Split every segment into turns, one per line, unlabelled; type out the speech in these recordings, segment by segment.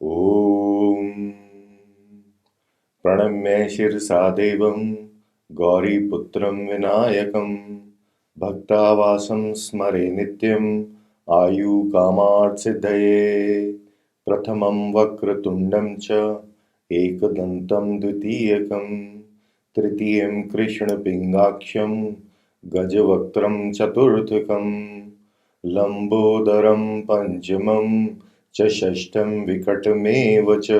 Om Pranamya Shirsa Devam Gauriputram Vinayakam Bhaktavasam Smare Nityam Ayu Kamart Siddhaye Prathamam Vakratundam Cha Ekadantam Dvitiyakam Tritiyam Krishna Pingaksham Gajavaktram Chaturthakam Lambodaram Panchamam च षष्ठं विकटमेव च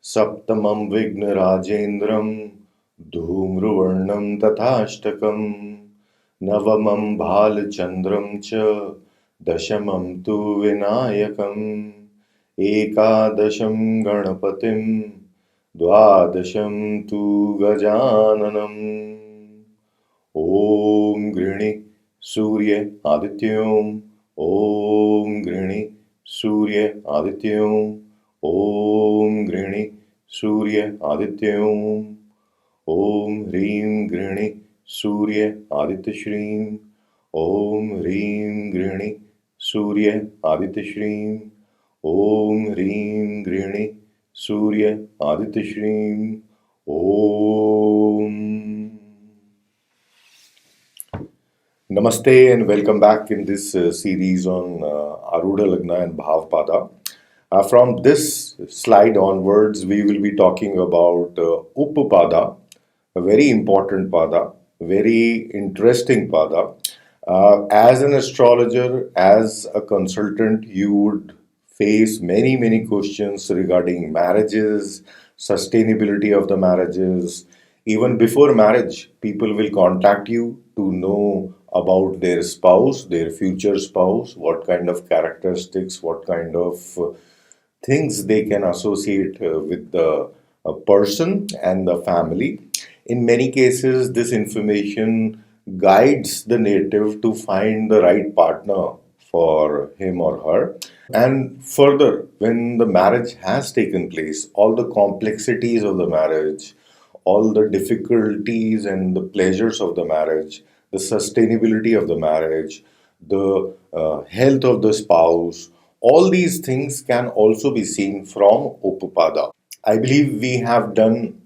सप्तमं विघ्नराजेन्द्रं धूम्रवर्णं तथाष्टकं नवमं भालचन्द्रं च दशमं तु विनायकम् एकादशं गणपतिं द्वादशं तु गजाननम् ॐ गृणी सूर्य आदित्यों ॐ गृणी सूर्य आदित्यों ॐ गृणी सूर्य आदित्यों ॐ ह्रीं गृणी सूर्य आदित्यश्रीं ॐ ह्रीं गृणी सूर्य आदित्यश्रीं ॐ ह्रीं गृणी सूर्य आदित्यश्रीं ॐ Namaste and welcome back in this series on Arudha Lagna and Bhavpada. From this slide onwards, we will be talking about Upapada, a very important pada, very interesting pada. As an astrologer, as a consultant, you would face many questions regarding marriages, sustainability of the marriages. Even before marriage, people will contact you to know about their spouse, their future spouse, what kind of characteristics, what kind of things they can associate with the person and the family. In many cases, this information guides the native to find the right partner for him or her. And further, when the marriage has taken place, all the complexities of the marriage, all the difficulties and the pleasures of the marriage, the sustainability of the marriage, the health of the spouse, all these things can also be seen from Upapada. I believe we have done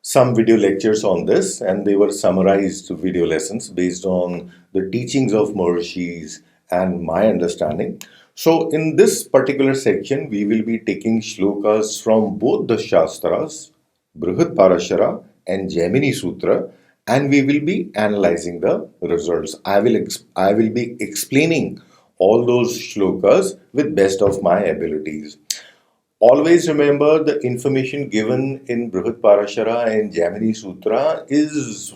some video lectures on this, and they were summarized video lessons based on the teachings of Mahirshis and my understanding. So, in this particular section, we will be taking shlokas from both the Shastras, Brihat Parashara and Jaimini Sutra, and we will be analyzing the results. I will be explaining all those shlokas with best of my abilities. Always remember the information given in Brihat Parashara and Jaimini Sutra is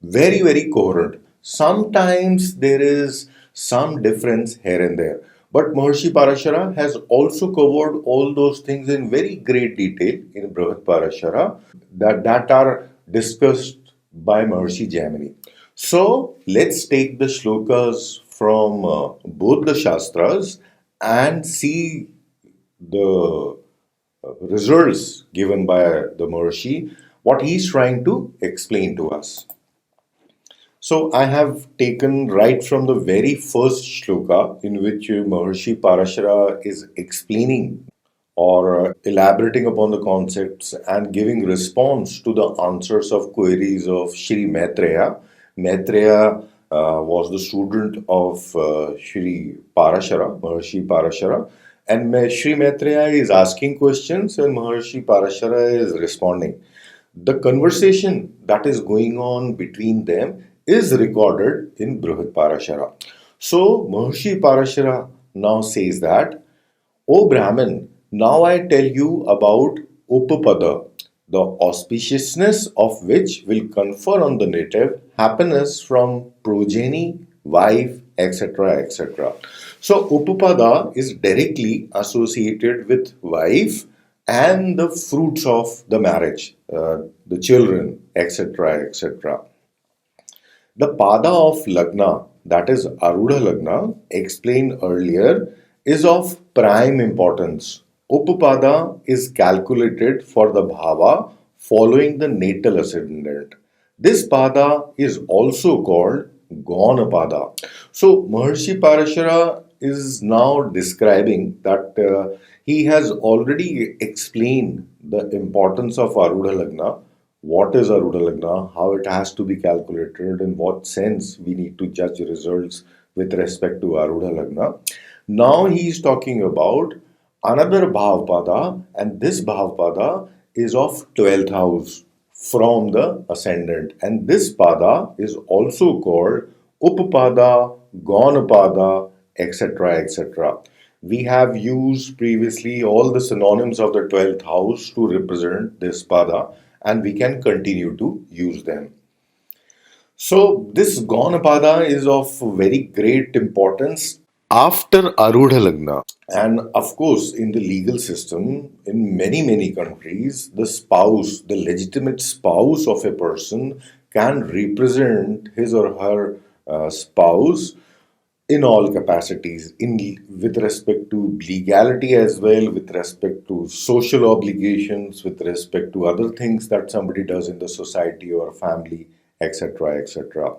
very coherent. Sometimes there is some difference here and there. But Maharishi Parashara has also covered all those things in very great detail in Brihat Parashara that are discussed by Maharishi Jaimini. So let's take the shlokas from both the Shastras and see the results given by the Maharishi, what he's trying to explain to us. So I have taken right from the very first shloka in which Maharishi Parashara is explaining or elaborating upon the concepts and giving response to the answers of queries of Shri Maitreya. Maitreya was the student of Shri Parashara, Maharishi Parashara, and Shri Maitreya is asking questions and Maharishi Parashara is responding. The conversation that is going on between them is recorded in Brihat Parashara. So Maharishi Parashara now says that, O Brahmin, now I tell you about Upapada, the auspiciousness of which will confer on the native happiness from progeny, wife, etc. So Upapada is directly associated with wife and the fruits of the marriage, the children, etc. The Pada of Lagna, that is Arudha Lagna, explained earlier, is of prime importance. Upapada is calculated for the bhava following the natal ascendant. This pada is also called Gaunapada. So Maharishi Parashara is now describing that he has already explained the importance of Arudha Lagna, what is Arudha Lagna, how it has to be calculated, in what sense we need to judge results with respect to Arudha Lagna. Now he is talking about another Bhavpada, and this Bhavpada is of 12th house from the ascendant. And this Pada is also called Upapada, Gaunapada, etc. etc. We have used previously all the synonyms of the 12th house to represent this Pada, and we can continue to use them. So, this Gaunapada is of very great importance after Arudha Lagna. And of course, in the legal system, in many countries, the spouse, the legitimate spouse of a person, can represent his or her spouse in all capacities, in with respect to legality as well, with respect to social obligations, with respect to other things that somebody does in the society or family, etc., etc.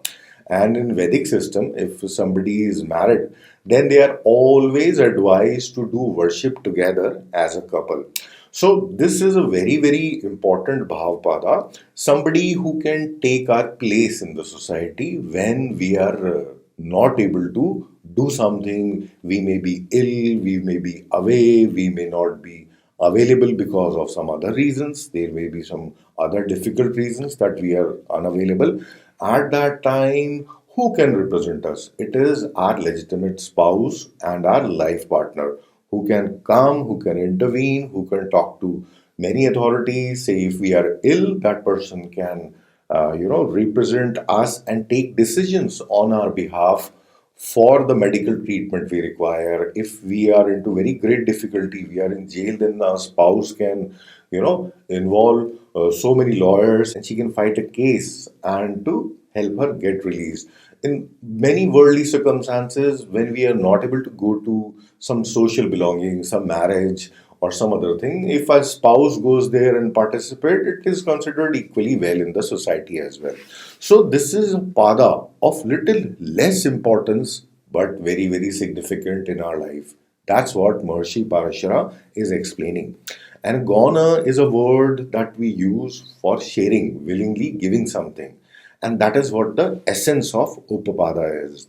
And in Vedic system, if somebody is married, then they are always advised to do worship together as a couple. So this is a very important Bhavpada, somebody who can take our place in the society when we are not able to do something. We may be ill, we may be away, we may not be available because of some other reasons. There may be some other difficult reasons that we are unavailable. At that time, who can represent us? It is our legitimate spouse and our life partner who can come, who can intervene, who can talk to many authorities. Say if we are ill, that person can, represent us and take decisions on our behalf for the medical treatment we require. If we are into very great difficulty, we are in jail, then our spouse can, involve so many lawyers and she can fight a case and to help her get released. In many worldly circumstances, when we are not able to go to some social belonging, some marriage, or some other thing, if a spouse goes there and participate, it is considered equally well in the society as well. So this is a pada of little less importance, but very significant in our life. That's what Maharishi Parashara is explaining. And gona is a word that we use for sharing, willingly giving something. And that is what the essence of Upapada is.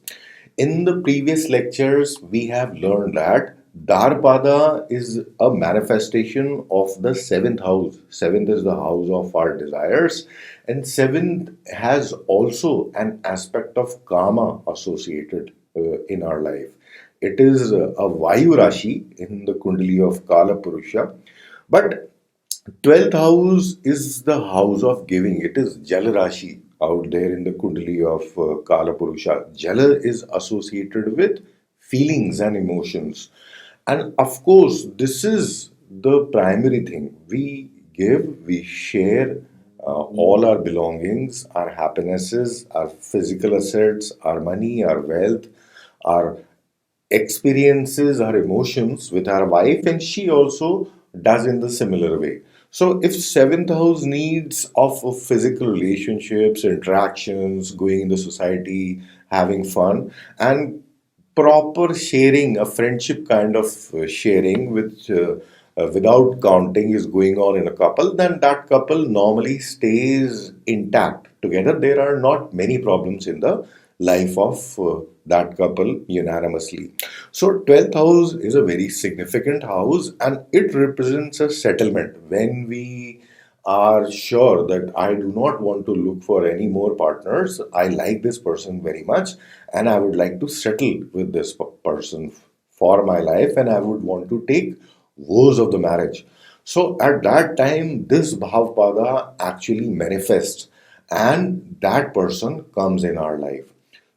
In the previous lectures, we have learned that Dharpada is a manifestation of the seventh house. Seventh is the house of our desires, and seventh has also an aspect of karma associated in our life. It is a Vayu Rashi in the Kundali of Kala Purusha, but 12th house is the house of giving. It is Jala Rashi out there in the Kundali of Kala Purusha. Jala is associated with feelings and emotions. And of course, this is the primary thing. We give, we share all our belongings, our happinesses, our physical assets, our money, our wealth, our experiences, our emotions with our wife, and she also does in the similar way. So, if seventh house needs of physical relationships, interactions, going in the society, having fun, and proper sharing, a friendship kind of sharing, which without counting is going on in a couple, then that couple normally stays intact together. There are not many problems in the life of that couple unanimously. So 12th house is a very significant house and it represents a settlement. When we are sure that I do not want to look for any more partners, I like this person very much and I would like to settle with this person for my life and I would want to take vows of the marriage. So at that time, this Bhavpada actually manifests and that person comes in our life.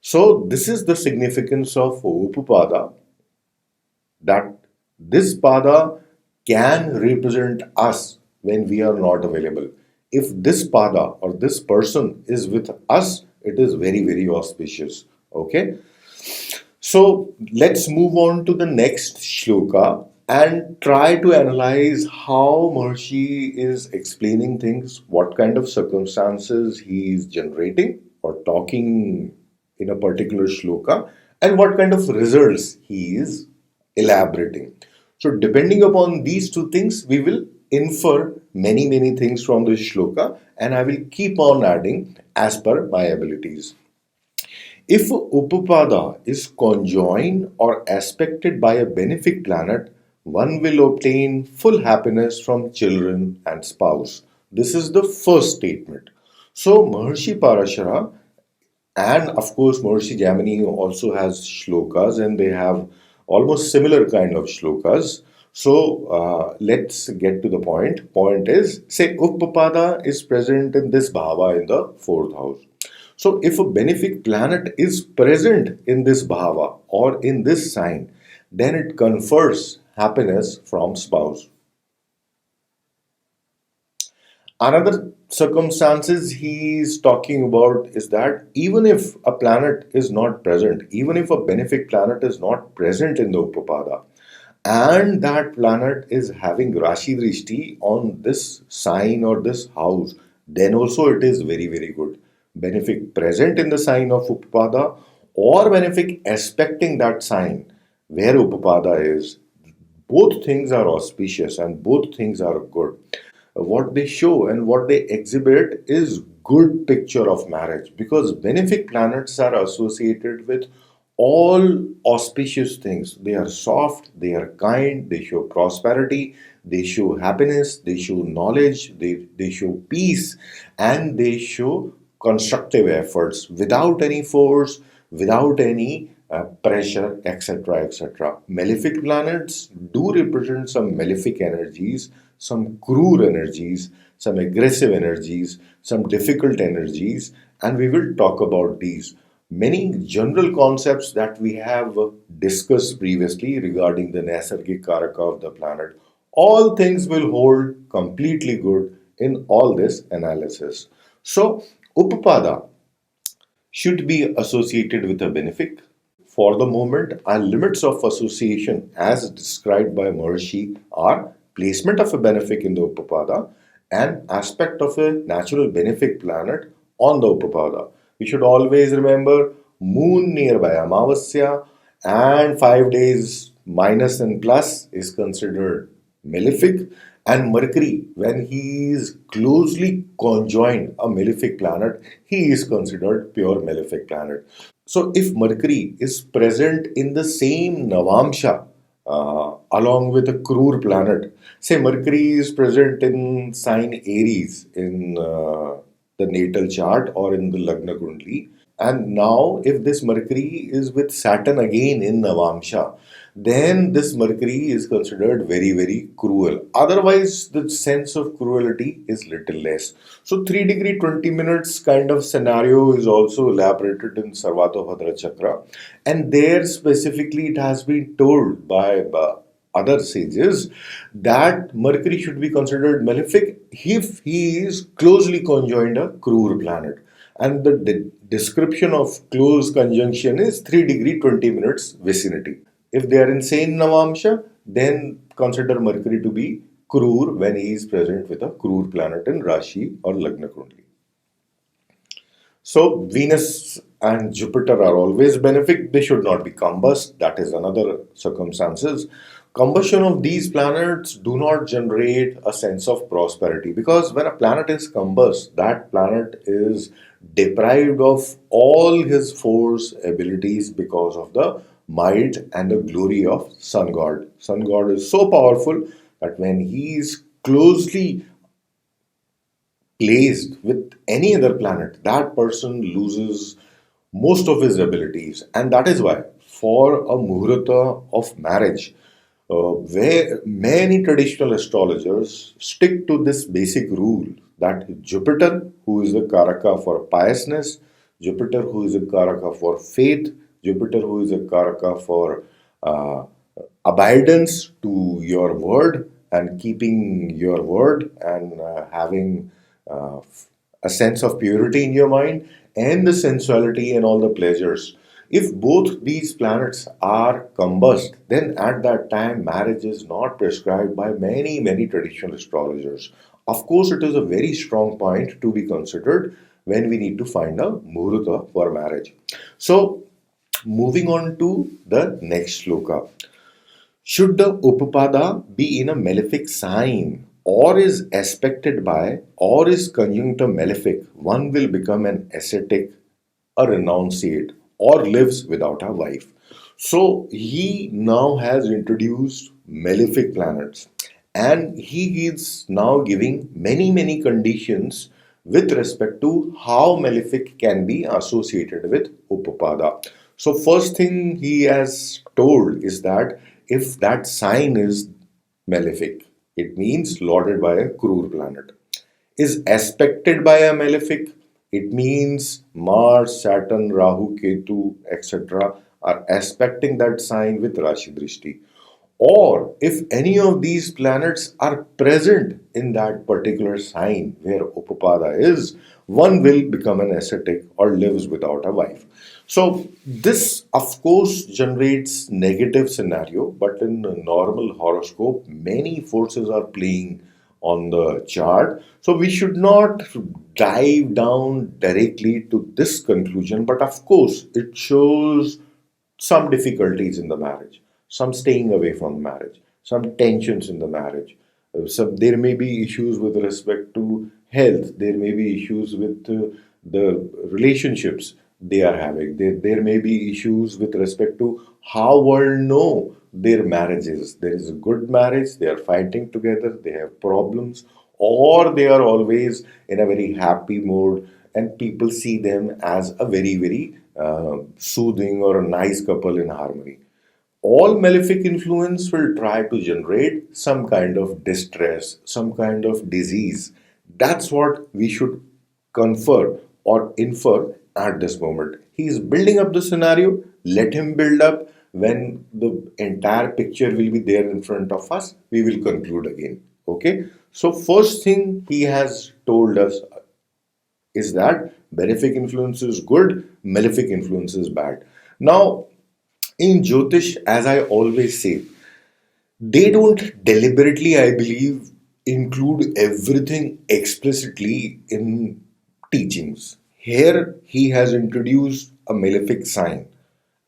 So this is the significance of Upapada, that this pada can represent us when we are not available. If this pada or this person is with us, it is very auspicious. Okay. So let's move on to the next shloka and try to analyze how Maharishi is explaining things, what kind of circumstances he is generating or talking in a particular shloka, and what kind of results he is elaborating. So, depending upon these two things, we will infer many things from this shloka, and I will keep on adding as per my abilities. If Upapada is conjoined or aspected by a benefic planet, one will obtain full happiness from children and spouse. This is the first statement. So, Maharshi Parashara and of course, Maharishi Jaimini also has shlokas, and they have almost similar kind of shlokas. So let's get to the point. Point is, say Upapada is present in this bhava in the fourth house. So if a benefic planet is present in this bhava or in this sign, then it confers happiness from spouse. Another circumstances he is talking about is that even if a planet is not present, even if a benefic planet is not present in the Upapada, and that planet is having Rashi Drishti on this sign or this house, then also it is very good. Benefic present in the sign of Upapada or benefic aspecting that sign where Upapada is, both things are auspicious and both things are good. What they show and what they exhibit is good picture of marriage, because benefic planets are associated with all auspicious things. They are soft, they are kind, they show prosperity, they show happiness, they show knowledge, they show peace, and they show constructive efforts without any force, without any pressure, etc. etc. Malefic planets do represent some malefic energies, some cruel energies, some aggressive energies, some difficult energies, and we will talk about these. Many general concepts that we have discussed previously regarding the Naisargic Karaka of the planet, all things will hold completely good in all this analysis. So, Upapada should be associated with a benefic. For the moment, our limits of association, as described by Maharishi, are placement of a benefic in the Upapada and aspect of a natural benefic planet on the Upapada. We should always remember moon nearby Amavasya and 5 days minus and plus is considered malefic, and Mercury, when he is closely conjoined a malefic planet, he is considered pure malefic planet. So, if Mercury is present in the same Navamsha along with a Krur planet, say Mercury is present in sign Aries in the natal chart or in the Lagna Kundli, and now if this Mercury is with Saturn again in Navamsha, then this Mercury is considered very cruel. Otherwise, the sense of cruelty is little less. So, 3 degree 20 minutes kind of scenario is also elaborated in Sarvatobhadra Chakra, and there specifically it has been told by other sages that Mercury should be considered malefic if he is closely conjoined a cruel planet. And the description of close conjunction is 3 degree 20 minutes vicinity. If they are in same Navamsha, then consider Mercury to be Krur when he is present with a Krur planet in Rashi or Lagna Kundli. So Venus and Jupiter are always benefic. They should not be combust. That is another circumstances. Combustion of these planets do not generate a sense of prosperity, because when a planet is combust, that planet is deprived of all his force abilities because of the might and the glory of Sun God. Sun God is so powerful that when he is closely placed with any other planet, that person loses most of his abilities. And that is why, for a muhurta of marriage, where many traditional astrologers stick to this basic rule that Jupiter, who is the Karaka for piousness, Jupiter, who is a Karaka for faith, Jupiter, who is a Karaka for uh, abidance to your word and keeping your word and having uh, a sense of purity in your mind and the sensuality and all the pleasures. If both these planets are combust, then at that time marriage is not prescribed by many traditional astrologers. Of course, it is a very strong point to be considered when we need to find a muhurta for marriage. So, Moving on to the next shloka. Should the Upapada be in a malefic sign or is aspected by or is conjunct a malefic, one will become an ascetic, a renunciate, or lives without a wife. So he now has introduced malefic planets and he is now giving many conditions with respect to how malefic can be associated with Upapada. So first thing he has told is that if that sign is malefic, it means lorded by a cruel planet. Is aspected by a malefic, it means Mars, Saturn, Rahu, Ketu, etc. are aspecting that sign with Rashi Drishti. Or if any of these planets are present in that particular sign where Upapada is, one will become an ascetic or lives without a wife. So this of course generates negative scenario, but in a normal horoscope, many forces are playing on the chart. So we should not dive down directly to this conclusion, but of course it shows some difficulties in the marriage, some staying away from marriage, some tensions in the marriage. There may be issues with respect to health, there may be issues with the relationships they are having, there may be issues with respect to how world know their marriages. There is a good marriage, they are fighting together, they have problems, or they are always in a very happy mode and people see them as a very soothing or a nice couple in harmony. All malefic influence will try to generate some kind of distress, some kind of disease. That's what we should confer or infer at this moment. He is building up the scenario, let him build up. When the entire picture will be there in front of us, we will conclude again. Okay, so first thing he has told us is that benefic influence is good, malefic influence is bad. Now, in Jyotish, as I always say, they don't deliberately, I believe, include everything explicitly in teachings. Here, he has introduced a malefic sign,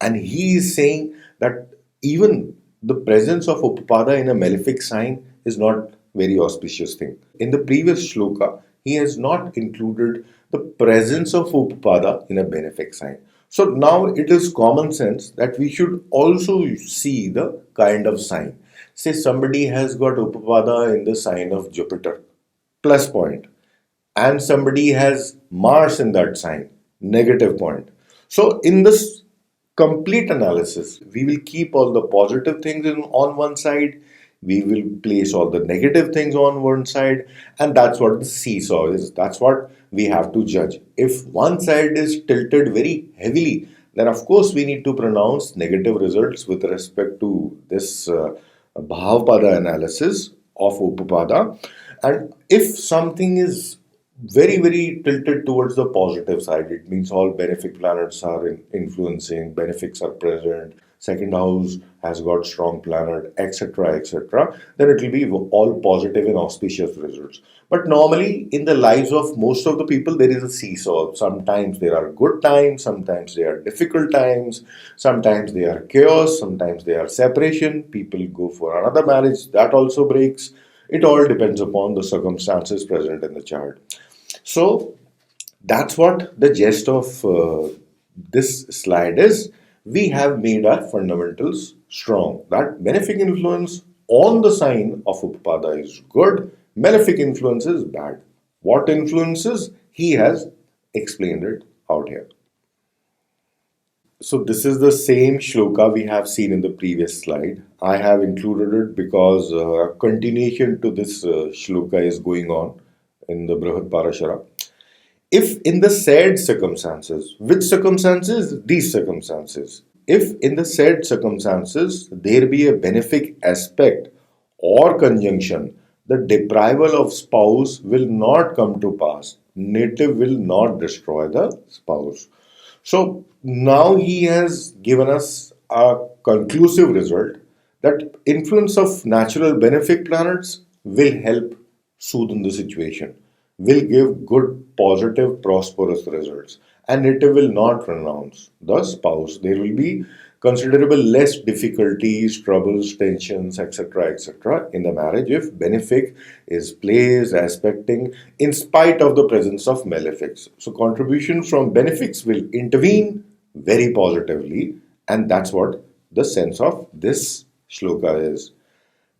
and he is saying that even the presence of Upapada in a malefic sign is not very auspicious thing. In the previous shloka, he has not included the presence of Upapada in a benefic sign. So now it is common sense that we should also see the kind of sign. Say somebody has got Upapada in the sign of Jupiter, plus point, and somebody has Mars in that sign, negative point. So, in this complete analysis, we will keep all the positive things on one side, we will place all the negative things on one side, and that's what the seesaw is. That's what we have to judge. If one side is tilted very heavily, then of course we need to pronounce negative results with respect to this Bhavpada analysis of Upapada. And if something is very tilted towards the positive side, it means all benefic planets are influencing, benefics are present, second house has got strong planet, etc., then it will be all positive and auspicious results. But normally in the lives of most of the people there is a seesaw. Sometimes there are good times, sometimes there are difficult times, sometimes they are chaos, sometimes they are separation, people go for another marriage, that also breaks. It all depends upon the circumstances present in the chart. So that's what the gist of this slide is. We have made our fundamentals strong. That benefic influence on the sign of Upapada is good, malefic influence is bad. What influences? He has explained it out here. So this is the same shloka we have seen in the previous slide. I have included it because a continuation to this shloka is going on in the Brihat Parashara. If in the said circumstances, which circumstances? These circumstances. If in the said circumstances there be a benefic aspect or conjunction, the deprival of spouse will not come to pass. Native will not destroy the spouse. So now he has given us a conclusive result that influence of natural benefic planets will help soothe the situation, will give good, positive, prosperous results. and native will not renounce the spouse. There will be considerable less difficulties, troubles, tensions, etc., in the marriage if benefic is placed, aspecting, in spite of the presence of malefics. So, contribution from benefics will intervene very positively, and that's what the sense of this shloka is.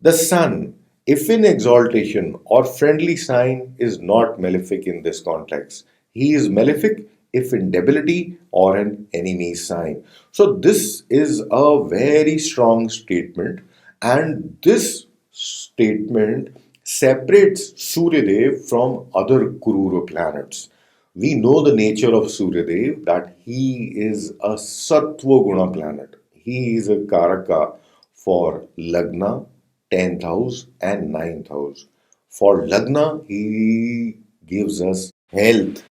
The sun, if in exaltation or friendly sign, is not malefic in this context. He is malefic if in debility or an enemy sign. So, this is a very strong statement, and this statement separates Suryadev from other Kurura planets. We know the nature of Suryadev that he is a Sattva Guna planet. He is a Karaka for Lagna, 10th house, and 9th house. For Lagna, he gives us health,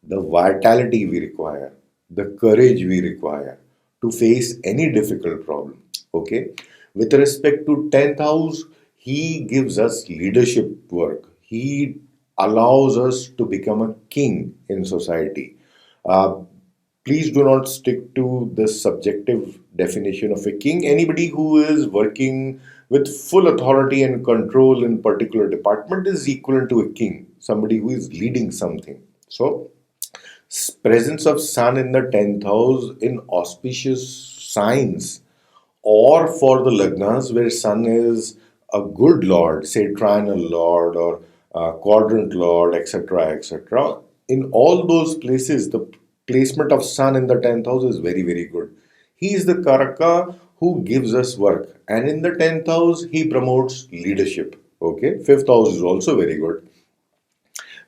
the vitality we require, the courage we require to face any difficult problem. Okay. With respect to 10th house, he gives us leadership work. He allows us to become a king in society. Uh, Please do not stick to the subjective definition of a king. Anybody who is working with full authority and control in particular department is equivalent to a king, somebody who is leading something. So, presence of sun in the 10th house in auspicious signs, or for the lagnas where sun is a good lord, say trinal lord or quadrant lord, etc., in all those places, the placement of sun in the 10th house is very, very good. He is the Karaka who gives us work, and in the 10th house, he promotes leadership. Okay, 5th house is also very good.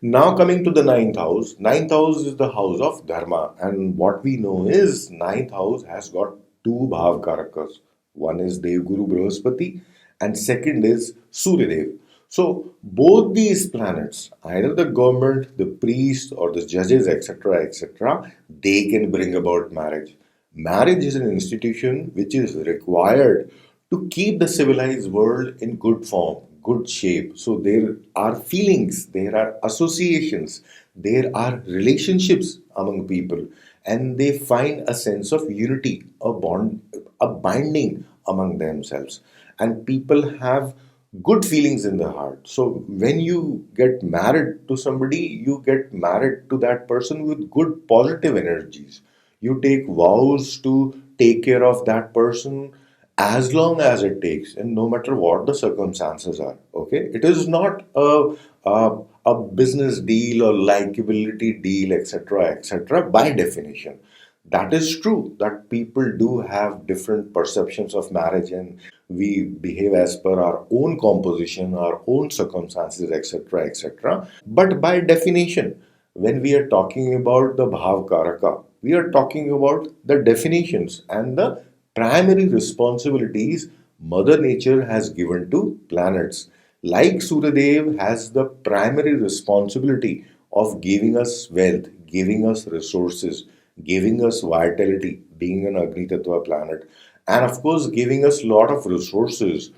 Now coming to the ninth house is the house of dharma, and what we know is ninth house has got two bhav karakas. One is Devguru Brihaspati, and second is Suryadev. So both these planets, either the government, the priest, or the judges, etc., they can bring about marriage. Marriage is an institution which is required to keep the civilized world in good form, good shape. So there are feelings, there are associations, there are relationships among people, and they find a sense of unity, a bond, a binding among themselves. And people have good feelings in the heart. So when you get married to somebody, you get married to that person with good positive energies. You take vows to take care of that person as long as it takes, and no matter what the circumstances are. Okay, it is not a business deal or likability deal, etc., by definition. That is true that people do have different perceptions of marriage, and we behave as per our own composition, our own circumstances, etc. But by definition, when we are talking about the Bhav Karaka, we are talking about the definitions and the primary responsibilities Mother Nature has given to planets. Like Suryadev has the primary responsibility of giving us wealth, giving us resources, giving us vitality, being an Agni Tattva planet, and of course giving us lot of resources,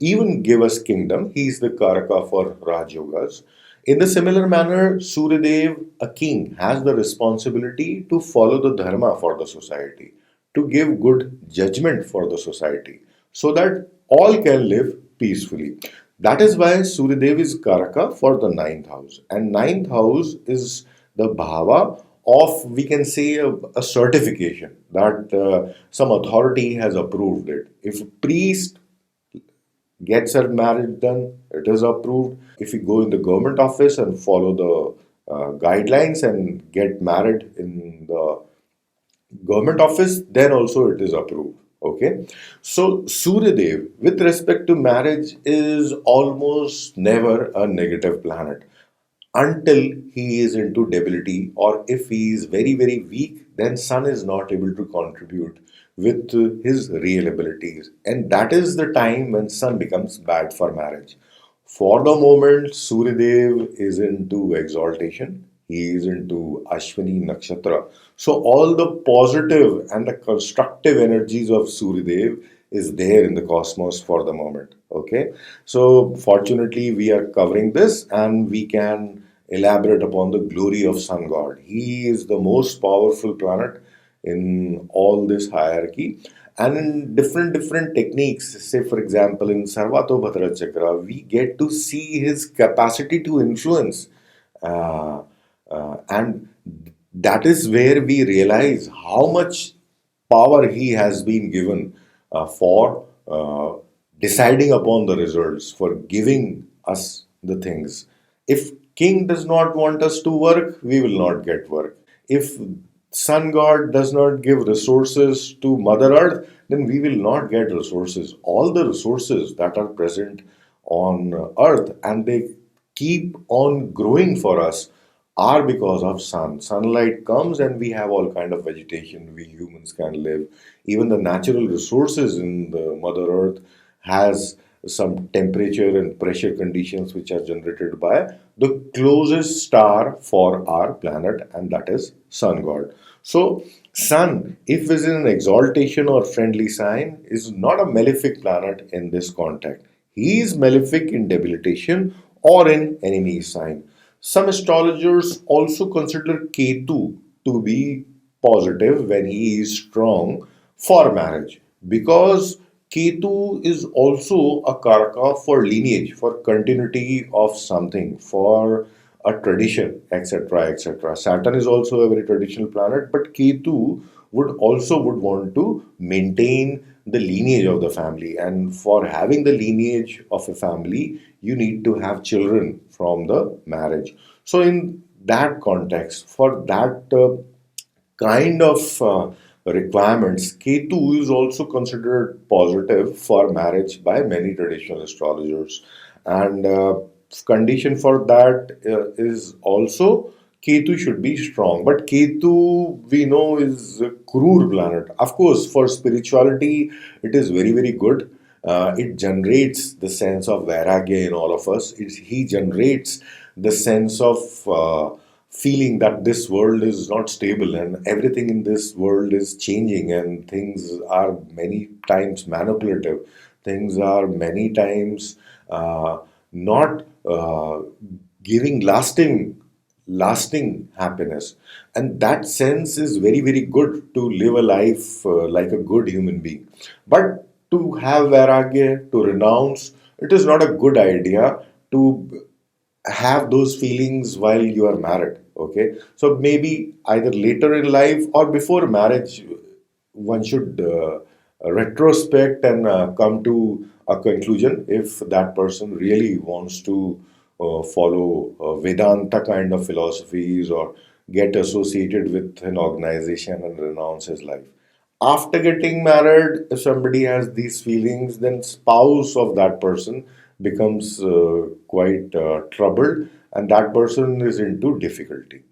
even give us kingdom. He is the Karaka for Raj Yogas. In the similar manner, Suryadev, a king, has the responsibility to follow the dharma for the society, to give good judgment for the society, so that all can live peacefully. That is why Suryadev is Karaka for the ninth house. And ninth house is the bhava of, we can say, a certification that some authority has approved it. If a priest gets her marriage done, it is approved. If you go in the government office and follow the guidelines and get married in the government office, then also it is approved. Okay. So Suryadev, with respect to marriage, is almost never a negative planet until he is into debility, or if he is very, very weak, then sun is not able to contribute with his real abilities, and that is the time when sun becomes bad for marriage. For the moment, Suryadev is into exaltation. He is into Ashwini Nakshatra. So all the positive and the constructive energies of Suryadev is there in the cosmos for the moment. Okay. So fortunately, we are covering this, and we can elaborate upon the glory of sun god. He is the most powerful planet in all this hierarchy. And in different techniques, say for example in Sarvatobhadra Chakra, we get to see his capacity to influence. Uh, and that is where we realize how much power he has been given for deciding upon the results, for giving us the things. If king does not want us to work, we will not get work. If sun god does not give resources to mother earth, then we will not get resources. All the resources that are present on earth and they keep on growing for us are because of sun. Sunlight comes and we have all kind of vegetation. We humans can live. Even the natural resources in the Mother Earth has some temperature and pressure conditions which are generated by the closest star for our planet, and that is sun god. So sun, if is in an exaltation or friendly sign, is not a malefic planet in this context. He is malefic in debilitation or in enemy sign. Some astrologers also consider Ketu to be positive when he is strong for marriage, because Ketu is also a karaka for lineage, for continuity of something, for a tradition, etc., etc. Saturn is also a very traditional planet, but Ketu would want to maintain the lineage of the family, and for having the lineage of a family, you need to have children from the marriage. So, in that context, for that kind of requirements, Ketu is also considered positive for marriage by many traditional astrologers. And condition for that is also Ketu should be strong. But Ketu, we know, is a cruel planet. Of course, for spirituality, it is very good. It generates the sense of vairagya in all of us. He generates the sense of feeling that this world is not stable and everything in this world is changing and things are many times manipulative. Things are many times not giving lasting happiness, and that sense is very good to live a life like a good human being. But to have vairagya, to renounce, it is not a good idea to have those feelings while you are married. Okay, so maybe either later in life or before marriage, one should retrospect and come to a conclusion if that person really wants to follow Vedanta kind of philosophies or get associated with an organization and renounce his life. After getting married, if somebody has these feelings, then spouse of that person becomes quite troubled, and that person is into difficulty.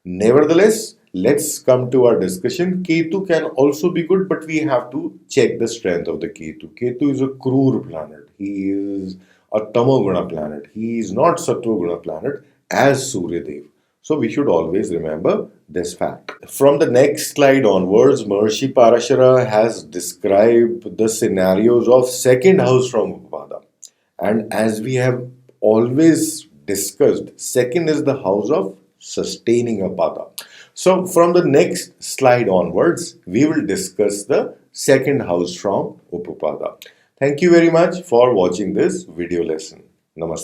Nevertheless, let's come to our discussion. Ketu can also be good, but we have to check the strength of the Ketu. Ketu is a Krur planet. He is a Tamoguna planet. He is not Sattva planet as Surya Dev. So we should always remember this fact. From the next slide onwards, Maharishi Parashara has described the scenarios of second house from Upapada. And as we have always discussed, second is the house of sustaining a pada. So from the next slide onwards, we will discuss the second house from Upapada. Thank you very much for watching this video lesson. Namaste.